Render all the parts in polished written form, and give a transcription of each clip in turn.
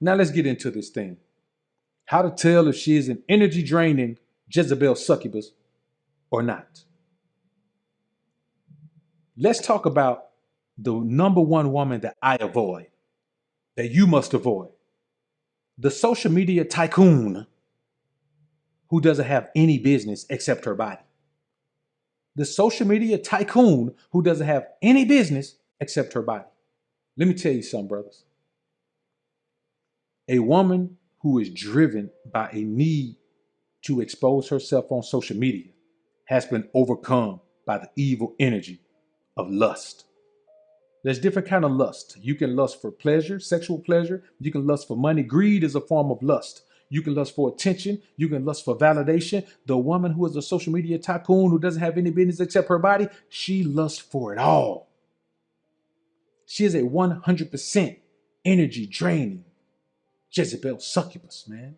Now let's get into this thing. How to tell if she is an energy draining Jezebel succubus or not. Let's talk about the number one woman that I avoid, that you must avoid. The social media tycoon who doesn't have any business except her body. The social media tycoon who doesn't have any business except her body. Let me tell you something, brothers. A woman who is driven by a need to expose herself on social media has been overcome by the evil energy of lust. There's different kind of lust. You can lust for pleasure, sexual pleasure. You can lust for money. Greed is a form of lust. You can lust for attention. You can lust for validation. The woman who is a social media tycoon who doesn't have any business except her body, she lusts for it all. She is a 100% energy draining Jezebel succubus, man.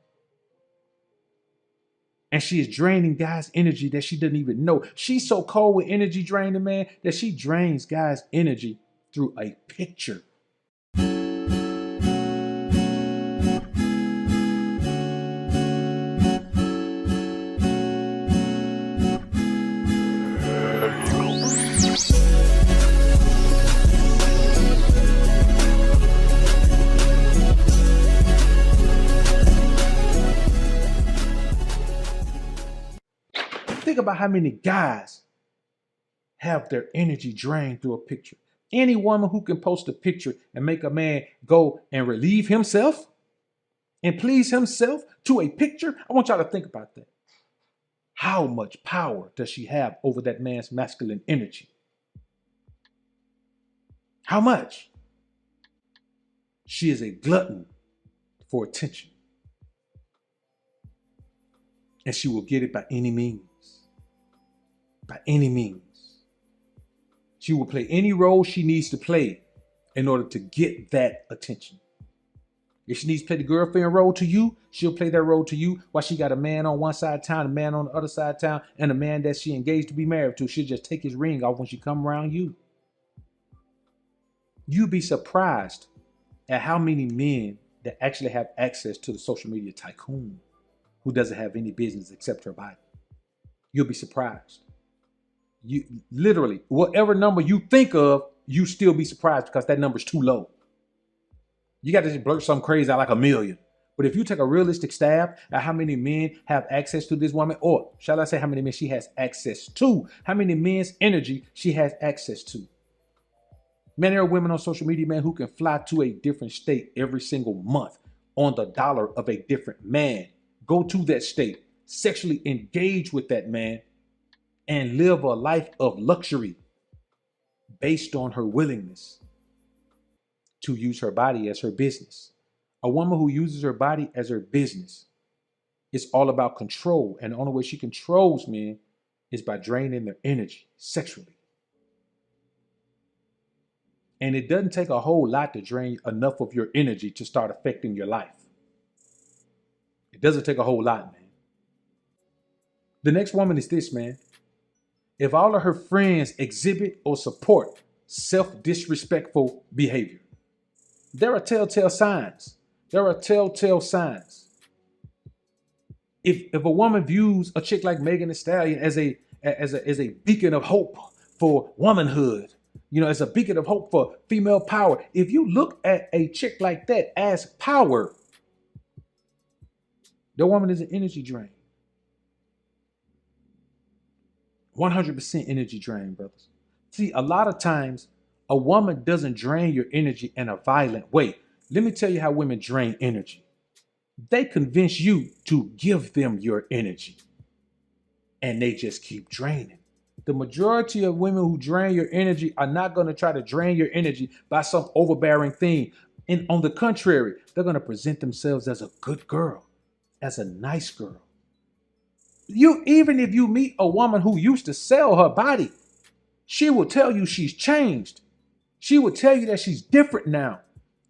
And she is draining guys' energy that she doesn't even know. She's so cold with energy draining, man, that she drains guys' energy through a picture. Think about how many guys have their energy drained through a picture. Any woman who can post a picture and make a man go and relieve himself and please himself to a picture, I want y'all to think about that. How much power does she have over that man's masculine energy? How much? She is a glutton for attention. And she will get it by any means. By any means. She will play any role she needs to play in order to get that attention. If she needs to play the girlfriend role to you, she'll play that role to you while she got a man on one side of town, a man on the other side of town, and a man that she engaged to be married to. She'll just take his ring off when she come around you. You'd be surprised at how many men that actually have access to the social media tycoon who doesn't have any business except her body. You'll be surprised. You literally, whatever number you think of, you still be surprised because that number's too low. You got to just blurt something crazy out like 1 million. But if you take a realistic stab at how many men have access to this woman, or shall I say how many men she has access to, how many men's energy she has access to. Man, there are women on social media, man, who can fly to a different state every single month on the dollar of a different man. Go to that state, sexually engage with that man, and live a life of luxury based on her willingness to use her body as her business. A woman who uses her body as her business is all about control. And the only way she controls men is by draining their energy sexually. And it doesn't take a whole lot to drain enough of your energy to start affecting your life. It doesn't take a whole lot, man. The next woman is this, man. If all of her friends exhibit or support self-disrespectful behavior, there are telltale signs. There are telltale signs. If a woman views a chick like Megan Thee Stallion as a beacon of hope for womanhood, as a beacon of hope for female power, if you look at a chick like that as power, the woman is an energy drain. 100% energy drain, brothers. See, a lot of times a woman doesn't drain your energy in a violent way. Let me tell you how women drain energy. They convince you to give them your energy, and they just keep draining. The majority of women who drain your energy are not going to try to drain your energy by some overbearing thing. And on the contrary, they're going to present themselves as a good girl, as a nice girl. Even if you meet a woman who used to sell her body, she will tell you she's changed. She will tell you that she's different now.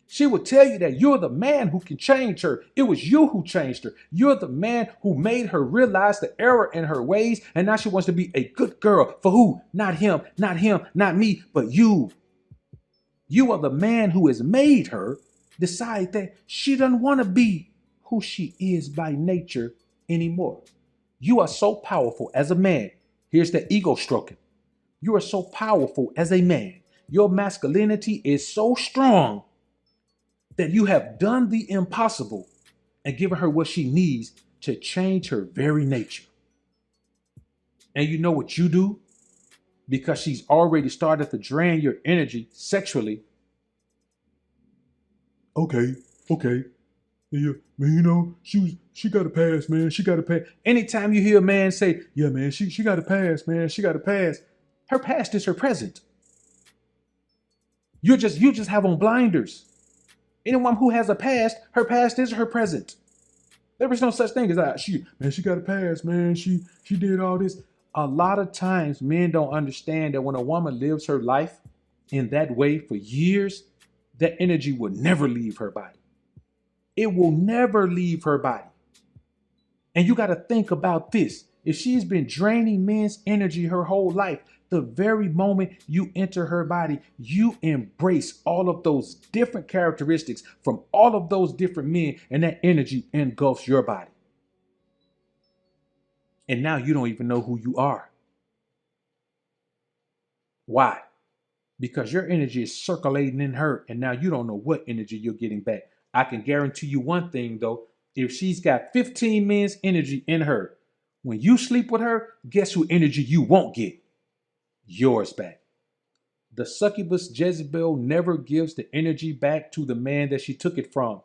She will tell you that you're the man who can change her. It was you who changed her. You're the man who made her realize the error in her ways. And now she wants to be a good girl. For who? Not him, not me, but you. You are the man who has made her decide that she doesn't want to be who she is by nature anymore. You are so powerful as a man. Here's the ego stroking. You are so powerful as a man. Your masculinity is so strong that you have done the impossible and given her what she needs to change her very nature. And you know what you do? Because she's already started to drain your energy sexually. Okay, okay. Yeah, man, she got a pass, man. She got a pass. Anytime you hear a man say, yeah, man, she got a pass, man. She got a pass. Her past is her present. You just have on blinders. Anyone who has a past, her past is her present. There is no such thing as that. She got a pass, man. She did all this. A lot of times men don't understand that when a woman lives her life in that way for years, that energy will never leave her body. It will never leave her body. And you got to think about this. If she's been draining men's energy her whole life, the very moment you enter her body, you embrace all of those different characteristics from all of those different men, and that energy engulfs your body. And now you don't even know who you are. Why? Because your energy is circulating in her, and now you don't know what energy you're getting back. I can guarantee you one thing, though. If she's got 15 men's energy in her, when you sleep with her, guess who energy you won't get? Yours back. The succubus Jezebel never gives the energy back to the man that she took it from.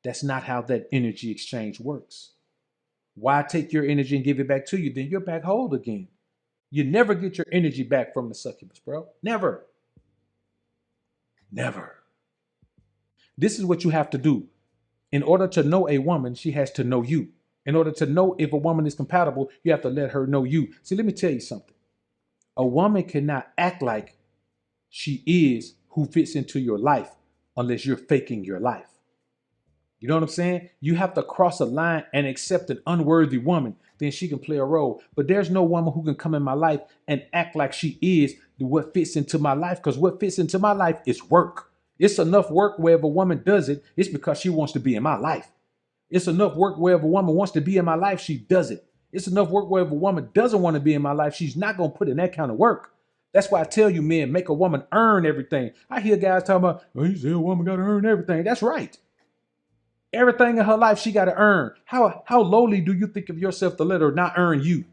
That's not how that energy exchange works. Why take your energy and give it back to you? Then you're back whole again. You never get your energy back from the succubus, bro. Never. Never. This is what you have to do. In order to know a woman, she has to know you. In order to know if a woman is compatible, you have to let her know you. See, let me tell you something. A woman cannot act like she is who fits into your life unless you're faking your life. You know what I'm saying? You have to cross a line and accept an unworthy woman, then she can play a role. But there's no woman who can come in my life and act like she is what fits into my life, because what fits into my life is work. It's enough work where if a woman does it, it's because she wants to be in my life. It's enough work where if a woman wants to be in my life, she does it. It's enough work where if a woman doesn't want to be in my life, she's not going to put in that kind of work. That's why I tell you, men, make a woman earn everything. I hear guys talking about, oh, you say a woman got to earn everything. That's right. Everything in her life she got to earn. How lowly do you think of yourself to let her not earn you?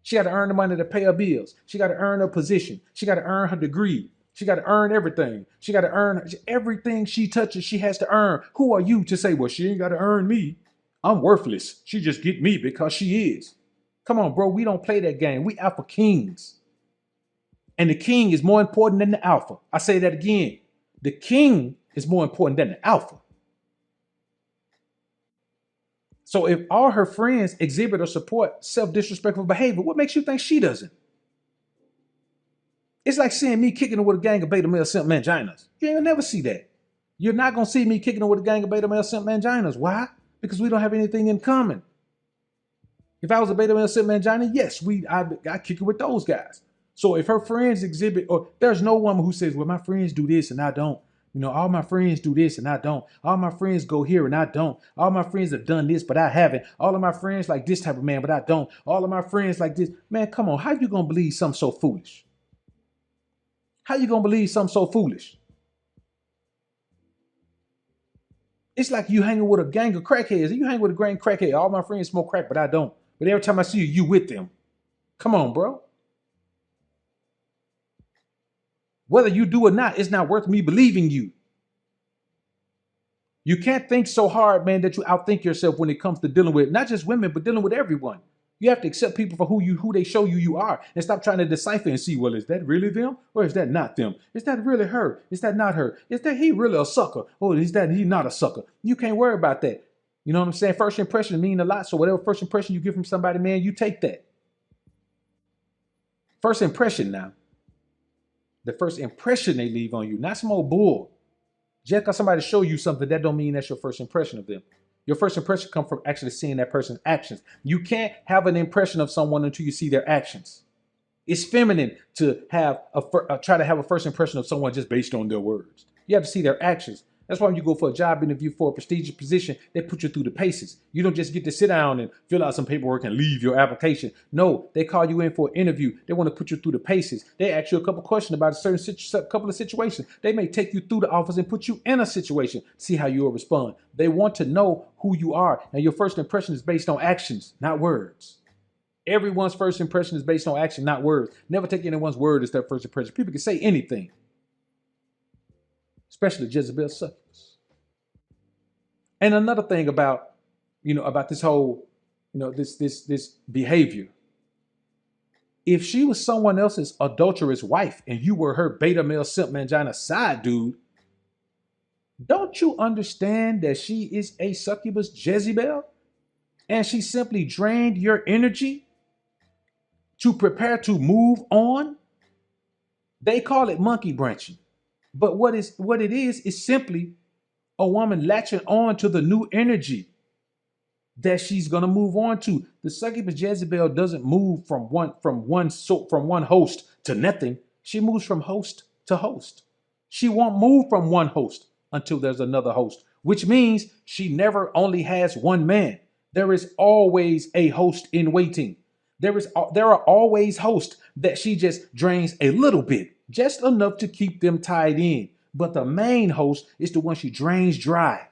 She got to earn the money to pay her bills. She got to earn her position. She got to earn her degree. She got to earn everything. She got to earn everything she touches. She has to earn. Who are you to say, well, she ain't got to earn me? I'm worthless. She just get me because she is. Come on, bro. We don't play that game. We alpha kings. And the king is more important than the alpha. I say that again. The king is more important than the alpha. So if all her friends exhibit or support self-disrespectful behavior, what makes you think she doesn't? It's like seeing me kicking her with a gang of beta male simp manginas. You ain't never see that. You're not going to see me kicking her with a gang of beta male simp manginas. Why? Because we don't have anything in common. If I was a beta male simp mangina, yes, I kick it with those guys. So if her friends exhibit, or there's no woman who says, well, my friends do this and I don't. You know, all my friends do this and I don't. All my friends go here and I don't. All my friends have done this, but I haven't. All of my friends like this type of man, but I don't. All of my friends like this. Man, come on. How you going to believe something so foolish? How you going to believe something so foolish? It's like you hanging with a gang of crackheads. You hang with a gang of crackheads. All my friends smoke crack, but I don't. But every time I see you, you with them. Come on, bro. Whether you do or not, it's not worth me believing you. You can't think so hard, man, that you outthink yourself when it comes to dealing with not just women, but dealing with everyone. You have to accept people for who they show you are, and stop trying to decipher and see, well, is that really them or is that not them? Is that really her? Is that not her? Is that he really a sucker? Or is that he not a sucker? You can't worry about that. You know what I'm saying? First impression mean a lot. So whatever first impression you get from somebody, man, you take that. First impression now. The first impression they leave on you, not some old bull. Just because somebody show you something, that don't mean that's your first impression of them. Your first impression comes from actually seeing that person's actions. You can't have an impression of someone until you see their actions. It's feminine to have try to have a first impression of someone just based on their words. You have to see their actions. That's why when you go for a job interview for a prestigious position, they put you through the paces. You don't just get to sit down and fill out some paperwork and leave your application. No, they call you in for an interview. They want to put you through the paces. They ask you a couple questions about a couple of situations. They may take you through the office and put you in a situation, see how you will respond. They want to know who you are. And your first impression is based on actions, not words. Everyone's first impression is based on action, not words. Never take anyone's word as their first impression. People can say anything, especially Jezebel succubus. And another thing about, about this whole, this behavior. If she was someone else's adulterous wife and you were her beta male simp mangina side dude, don't you understand that she is a succubus Jezebel? And she simply drained your energy to prepare to move on? They call it monkey branching. But what it is simply a woman latching on to the new energy that she's gonna move on to. The succubus Jezebel doesn't move from one host to nothing. She moves from host to host. She won't move from one host until there's another host, which means she never only has one man. There is always a host in waiting. There are always hosts that she just drains a little bit, just enough to keep them tied in. But the main host is the one she drains dry.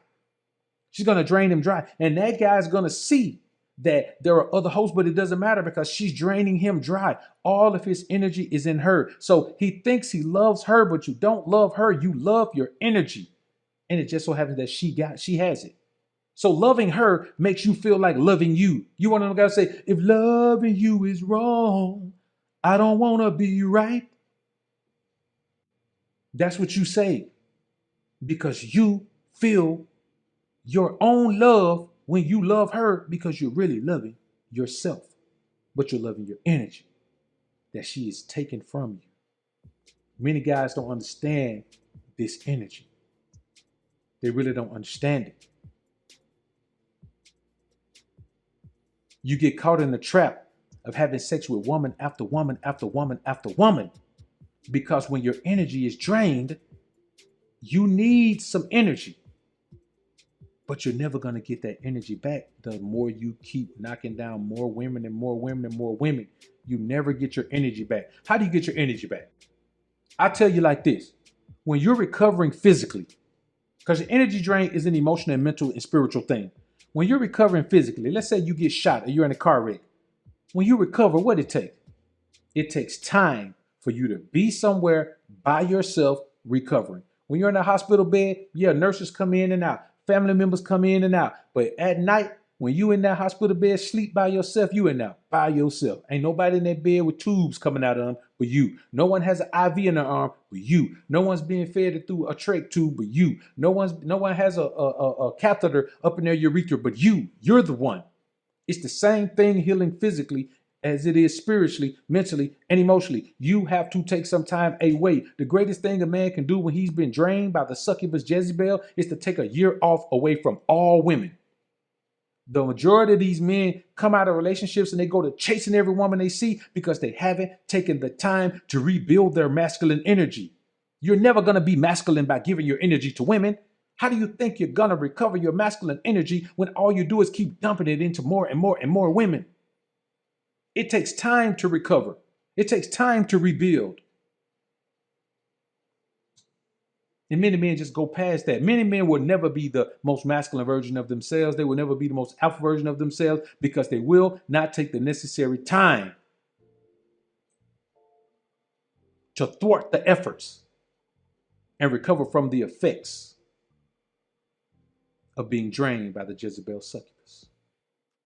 She's going to drain him dry. And that guy's going to see that there are other hosts, but it doesn't matter because she's draining him dry. All of his energy is in her. So he thinks he loves her, but you don't love her. You love your energy. And it just so happens that she has it. So loving her makes you feel like loving you. You want to know, guys say, if loving you is wrong, I don't want to be right. That's what you say because you feel your own love when you love her because you're really loving yourself, but you're loving your energy that she is taking from you. Many guys don't understand this energy. They really don't understand it. You get caught in the trap of having sex with woman after woman after woman after woman. Because when your energy is drained, you need some energy. But you're never going to get that energy back the more you keep knocking down more women and more women and more women. You never get your energy back. How do you get your energy back? I tell you like this. When you're recovering physically, because your energy drain is an emotional and mental and spiritual thing. When you're recovering physically, let's say you get shot or you're in a car wreck. When you recover, what it takes? It takes time for you to be somewhere by yourself recovering. When you're in a hospital bed, yeah, nurses come in and out. Family members come in and out. But at night, when you in that hospital bed, sleep by yourself, you in there by yourself. Ain't nobody in that bed with tubes coming out of them but you. No one has an IV in their arm but you. No one's being fed through a trach tube but you. No one has a catheter up in their urethra but you. You're the one. It's the same thing healing physically as it is spiritually, mentally, and emotionally. You have to take some time away. The greatest thing a man can do when he's been drained by the succubus Jezebel is to take a year off away from all women. The majority of these men come out of relationships and they go to chasing every woman they see because they haven't taken the time to rebuild their masculine energy. You're never going to be masculine by giving your energy to women. How do you think you're going to recover your masculine energy when all you do is keep dumping it into more and more and more women? It takes time to recover. It takes time to rebuild. And many men just go past that. Many men will never be the most masculine version of themselves. They will never be the most alpha version of themselves because they will not take the necessary time to thwart the efforts and recover from the effects of being drained by the Jezebel succubus.